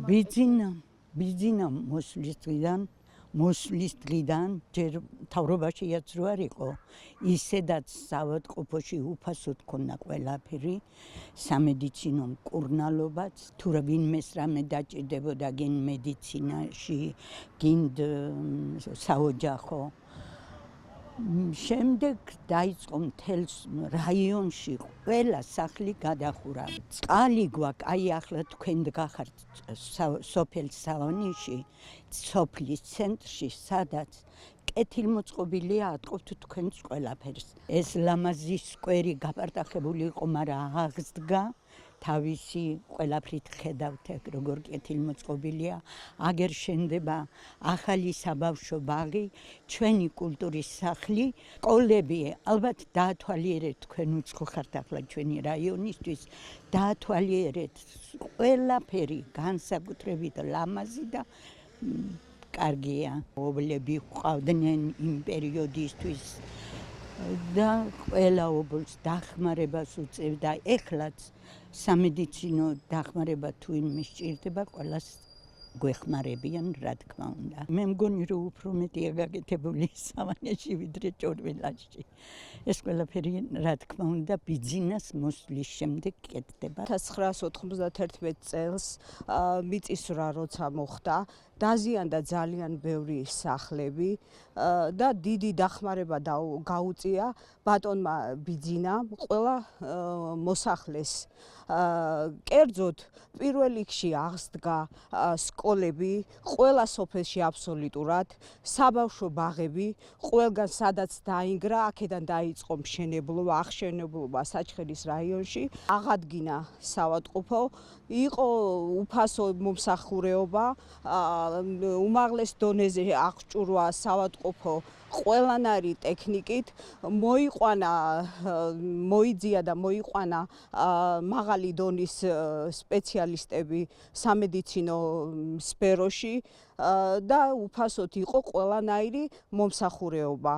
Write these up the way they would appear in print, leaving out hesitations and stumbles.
ბიძინა მოსვლის დღიდან ჯერ მთავრობაშიაც რო არ იყო, ისედაც საავადმყოფოში უფასოდ ქონდა ყველაფერი, სამედიცინო მკურნალობაც, თუ ვინმეს რამე დაჭირდებოდა გინ მედიცინაში, გინ საოჯახო. შემდეგ დაიწყო მთელს რაიონში ყველა სახლი გადახურა. წყალი გვაქვს, აი ახლა თქვენ გახართ სოფელ სავანიში, სოფლის ცენტრში, სადაც კეთილმოწყობილია ატყობთ თქვენს ყველაფერს. ეს ლამაზი სკვერი გაპარტახებული იყო, მაგრამ აღსდგა. თავისი ყველაფრით ხედავთ, როგორ კეთილმოწყობილია. აგერ შენდება ახალი საბავშვო ბაღი, ჩვენი კულტურის სახლი, სკოლები, ალბათ დაათვალიერეთ, თქვენ უცხო ხართ ახლა ჩვენი რაიონისთვის, დაათვალიერეთ ყველაფერი, განსაკუთრებით ლამაზი და კარგია. ობლები ყავდნენ იმ პერიოდისთვის და ყველა ობოლს დახმარებას უწევდა. ეხლაც სამედიცინო დახმარება თუ ვინმე სჭირდება, ყველას გვეხმარებიან, რა თქმა უნდა. მე მგონი რომ უფრო მეტია გაკეთებული სავანეში ვიდრე ჭორბელაში. ეს ყველაფერი რა თქმა უნდა ბიძინას მოსვლის შემდეგ კეთდება. 1991 წელს მიწისძვრა როცა მოხდა, დაზიანდა ძალიან ბევრი სახლები და დიდი დახმარება გაუწია ბატონმა ბიძინამ ყველა მოსახლეს. კერძოდ პირველ რიგში აღსდგა სკოლები, ყველა სოფელში აბსოლუტურად, საბავშვო ბაღები, ყველგან სადაც დაინგრა, აქედან დაიწყო მშენებლობა, აღშენებლობა საჩხერის რაიონში, აღადგინა საავადმყოფო, იყო უფასო მომსახურეობა, უმაღლეს დონეზე აღჭურვა საავადმყოფო ყველანაირი ტექნიკით, მოიძია და მოიყვანა მაღალი დონის სპეციალისტები სამედიცინო სფეროში და უფასოდ იყო ყველანაირი მომსახურეობა,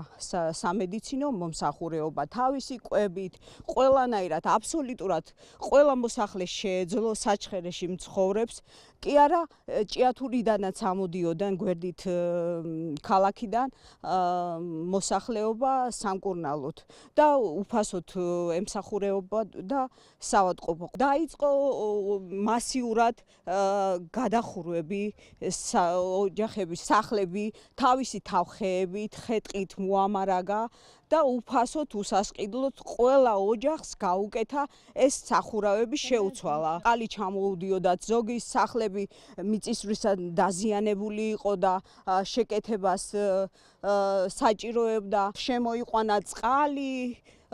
სამედიცინო მომსახურეობა, თავისი კვებით, ყველანაირად, აბსოლუტურად ყველა მოსახლე შეეძლო საჩხერეში მცხოვრებს, კი არა ჭიათურიდანაც ამოდიოდნენ გვერდით ქალაქიდან მოსახლეობა სამკურნალოდ და უფასოდ ემსახურეობა და საავადმყოფო. დაიწყო მასიურად გადახურვები, ოჯახების სახლები, თავისი თავხეებით, ხეტყით მოამარაგა და უფასოდ უსასყიდლოდ ყველა ოჯახს გაუკეთა ეს სახურავები შეუცვალა. ყალი ჩამოუდიოდათ, ზოგი სახლები მიწისძვრისგან დაზიანებული იყო და შეკეთებას საჭიროებდა. შემოიყვანა წყალი,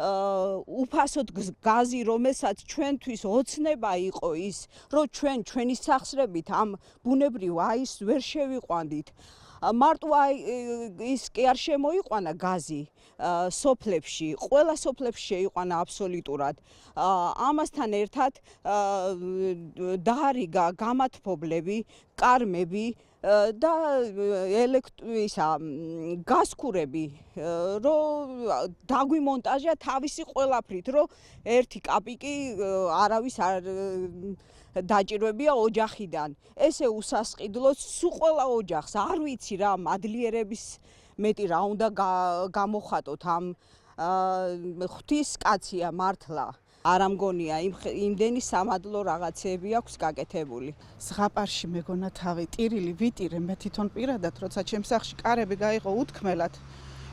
უფასოდ გაზი, რომელსაც ჩვენთვის ოცნება იყო ის, რომ ჩვენი სახსრებით ამ ბუნებრივ აირს ვერ შევიყვანდით. მარტო ის კი არ შემოიყვანა გაზი სოფლებში, ყველა სოფლებში შეიყვანა აბსოლუტურად. ამასთან ერთად დაარიგა გამათბობლები, კარმები და გასქურები, რომ დაგვიმონტაჟა თავისი ყველაფრით, რომ ერთი კაპიკი არავის არ დაჭირვებია ოჯახიდან. ესე უსასყიდლოდ სულ ყველა ოჯახს, არ ვიცი რა, მადლიერების მეტი რა უნდა გამოხატოთ ამ ღვთისკაცია მართლა. არ ამგონია იმდენი სამადლო რაღაცეები აქვს გაკეთებული. ზღაპარში მეგონა თავი ტირილი ვიტირე მე თვითონ პირადად, როცა ჩემს სახლში კარები გაიყო უთქმელად,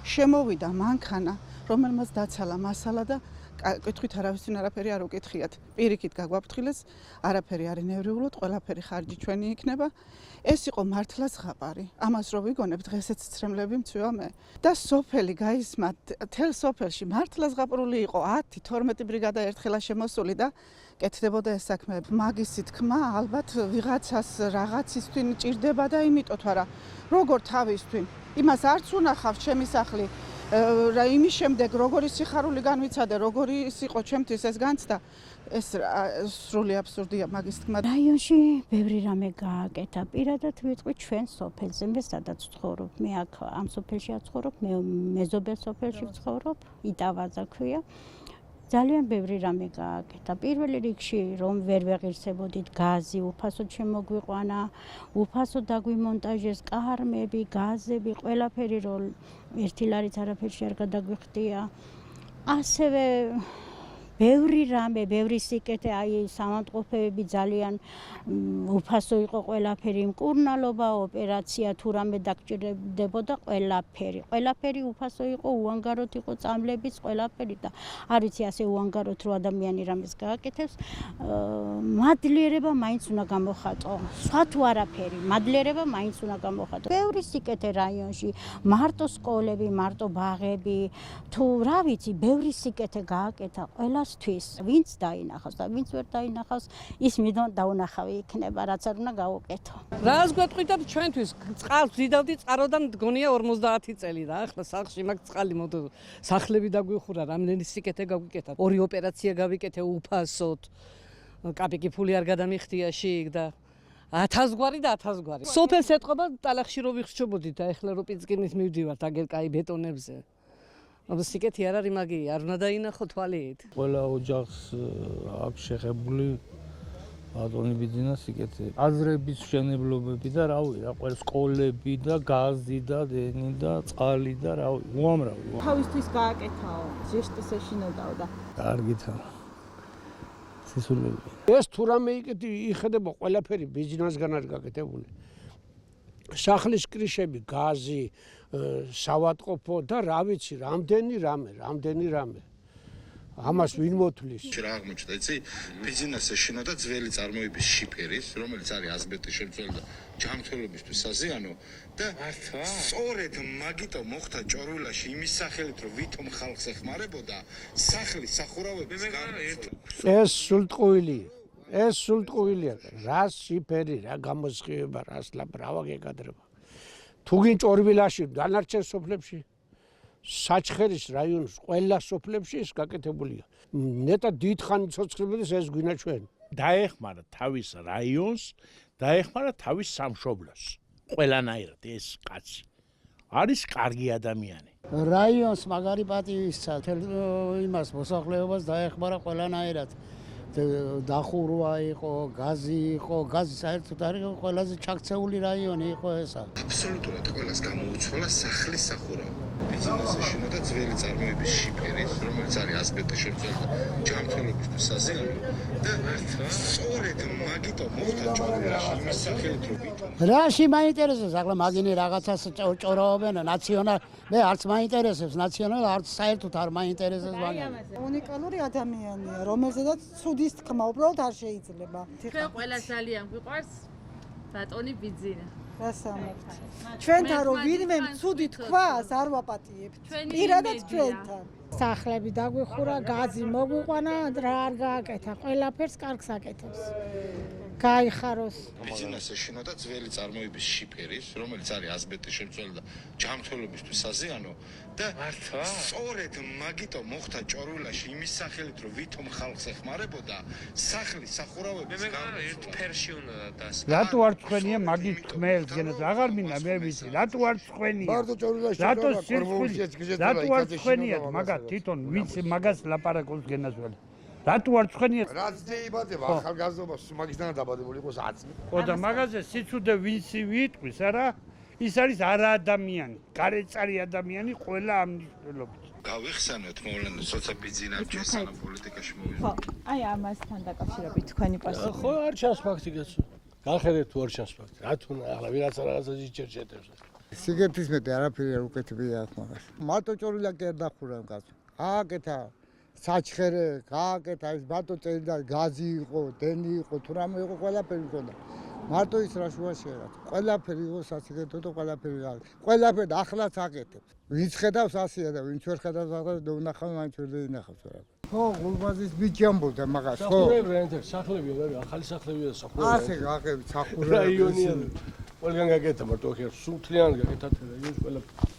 შემოვიდა მანქანა, რომელმაც დაცალა მასალა და კითხვით არავისին არაფერი არ უკითხიათ. პირიქით გაგვაფრთხილეს, არაფერი არ ინევრიულოთ, ყველაფერი ხარჯი ჩვენი იქნება. ეს იყო მართლა ზღაპარი. ამას რო ვიგონებ, დღესაც ცრემლები მცვივა მე. და სოფელი გაისმა, თელ სოფელში მართლა ზღაპრული იყო 10-12 ბრიგადა ერთხელა შემოსული და კეთდებოდა ეს საქმე. მაგისი თქმა ალბათ ვიღაცას რაღაცისთვის ჭირდება და იმიტომ თუ არა, როგორ თავისთვის. იმას არც უნახავს ჩემი სახლი. იმის შემდეგ როგორი სიხარული განვიცადე, როგორი იყო ჩემთვის ეს განცდა, ეს სრული აბსურდია მაგის თქმა. რაიონში ბევრი რამე გააკეთა. პირადად ვიტყვი ჩვენ სოფელზე, მე სადაც ვცხოვრობ, მე აქ ამ სოფელში ვცხოვრობ, მე მეზობელ სოფელში ვცხოვრობ, იტავაძა ქვია. ძალიან ბევრი რამე გააკეთა. პირველი რიგში რომ ვერ ვეღირსებოდით გაზი, უფასოდ შემოგვიყვანა, უფასოდ დაგვიმონტაჟეს კარმები, გაზები, ყველაფერი რომ ერთი ლარიც არაფერში არ გადაგვიხდია. ასევე ბევრი რამე, ბევრი სიკეთე, აი სამავტყოფეები ძალიან უფასო იყო ყველაფერი, მკურნალობა, ოპერაცია, თუ რამე დაგჭირდებოდა ყველაფერი. ყველაფერი უფასო იყო, უანგაროდ იყო წამლებიც ყველაფერი და არ ვიცი ასე უანგაროდ რო ადამიანი რამეს გააკეთებს, მადლიერება მაინც უნდა გამოხატო. სხვა თუ არაფერი, მადლიერება მაინც უნდა გამოხატო. ბევრი სიკეთე რაიონში, მარტო სკოლები, მარტო ბაღები, თუ რა ვიცი, ბევრი სიკეთე გააკეთა ყველა ვინც დაინახავს და ვინც ვერ დაინახავს, ის მიდონ დაუნახავი იქნება, რაც არ უნდა გავუკეთო. რას გვეტყვით ჩვენთვის? წყალს ვზიდავდი წყაროდან მდგონია 50 წელი და ახლა სახლში მაგ წყალი მოდო სახლები დაგვიხურა, რამდენი სიკეთე გაგვიკეთა. 2 ოპერაცია გავიკეთე უფასოდ. კაპიკი ფული არ გადამიხდია შიგ და 1000 გვარი და 1000 გვარი. სოფელს ეთყობა ტალახში რო ვიხშობოდით და ახლა რო პიცკინის მივდივართ აგერ კაი ბეტონებზე. სიკეთი არ არის მაგია, არ უნდა დაინახო თვალით. ყველა ოჯახს აქვს შეხებული ბატონი ბიძინა სიკეთე. აზრების მშენებლობები და რავი რა, ყველა სკოლები და გაზი და დენი და წყალი და რავი, უამრავი. თავისთვის გააკეთაო, ჟესტის ეშინოდაო და კარგითა. სისულელი. ეს თუ რამე იხედება ყველაფერი ბიზნესგან არის გაკეთებული. სახლის კრიშები, გაზი, სავატყოფო და რა ვიცი, რამდენი რამე. ამას ვინ მოთვლის? რა აღმოჩნდა, იცი, ბიზნესზე შინოდა ძველი წარმოების შიფერის, რომელიც არის ასბესტის შემცველი და ჯანმრთელობისთვის საზიანო და სწორედ მაგიტომ მოხდა ჭორვილაში იმის სახელით, რომ ვითომ ხალხს ეხმარებოდა სახლის სახურავების ეს სულტყუილია. რას შიფერი, რა გამოსხივება, რას რავა გეკადრება. თუ გინ ჭორვილაში, დანარჩენ სოფლებში საჩხერის რაიონის ყველა სოფლებში ეს გაკეთებულია. ნეტა დიდხანი ცოცხლების ეს გვინა ჩვენ. დაეხმარა თავის რაიონს, დაეხმარა თავის სამშობლოს. ყველანაირად ეს კაცი არის კარგი ადამიანი. რაიონს მაგარი პატივისცა, იმას მოსახლეობას დაეხმარა ყველანაირად. დახურვა იყო, გაზი იყო, გაზი საერთოდ არის ყველაზე ჩაქცეული რაიონი იყო ესა. აბსოლუტურად ყველას გამოუცვალა სახლის სახურავი. ბიზნესზე შინოდა ძველი წარმოების შიფერის, რომელიც არის ასბესტის შემცველი და ჯანმრთელობისთვის საზიანო და სწორედ მაგიტომ მოხდა ჭორვილაში იმის სახელით, რომ ვითომ რაში მაინტერესებს ახლა მაგინი რაღაცას ჭორაობენ ნაციონალ, მე არც მაინტერესებს ნაციონალ, არც საერთოდ არ მაინტერესებს მაგინი. უნიკალური ადამიანია, რომელზედაც ცუდის თქმა უბრალოდ არ შეიძლება. ჩვენ ყველა ძალიან გვიყვარს ბატონი ბიძინა. გასამართლე. ჩვენთან რომ ვინმე ცუდი თქვას არ ვაპატიებთ. პირადად ჩვენთან. სახლები დაგვიხურა, გაზი მოგვიყვანა, რა არ გააკეთა, ყველაფერს კარგს აკეთებს. გაიხაროს. ბიზნესზე შინოდა ძველი წარმოების შიფერის, რომელიც არის ასბესტის შემცველი და ჯანმრთელობისთვის საზიანო და სწორედ მაგიტომ მოხდა ჭორვილაში იმის სახელით, რომ ვითომ ხალხს ეხმარებოდა სახლის სახურავების ერთ ფერში უნდა დასვა. რატო არ წვენია მაგის თქმელს გენას აღარ მინდა მე ვიცი, რატო არ წვენია? რატო სირცხვილი? რატო არ წვენია მაგას თვითონ ვინც მაგას ლაპარაკობს გენას ველი? რატო არ წვენია? რაც დაიბადება ახალგაზრდობას მაგისთან დაბადებული იყოს აწმი. ხო და მაგაზე სიცუდე ვინცი ვიტყვის, არა? ის არის არა ადამიანი, გარეწარი ადამიანი ყველა ამ მნიშვნელობით. გავიხსენოთ მოვლენას, როცა ბიზნესში სანამ პოლიტიკაში მოვიდა. ხო, აი ამასთან დაკავშირებით თქვენი პასუხი. ხო, არ ჩანს ფაქტი კაცო. გახედეთ თუ არ ჩანს ფაქტი. რა თქმა უნდა, ახლა ვიღაცა რაღაცა იჩერჩეთებს. სიგეთის მეტი არაფერი არ უკეთებია აქ მაგას. მარტო ჭორვილა კი არ დახურა კაცო. ააკეთა საჩხერე, გააკეთა ის ბატო წელი და გაზი იყო, დენი იყო, თუ რამე იყო ყველაფერი ჰქონდა. მარტო ის რა შუაში არა. ყველაფერი იყო სასიკეთო და ყველაფერი გააკეთა. ყველაფერი ახლაც აკეთებს. ვინც ხედავს ასია და ვინც ვერ ხედავს ახლა დაუნახავ მაინც ვერ დაინახავს რა. ხო, გულბაზის ბიჭი ამბობდა მაგას, ხო? სახურები რა ინტერესს, სახლებია და ახალი სახლებია სახურები. ასე გააკეთე სახურები. რაიონი ყველგან გაკეთა მარტო ხერ სულთლიან გაკეთა რაიონს ყველაფერი.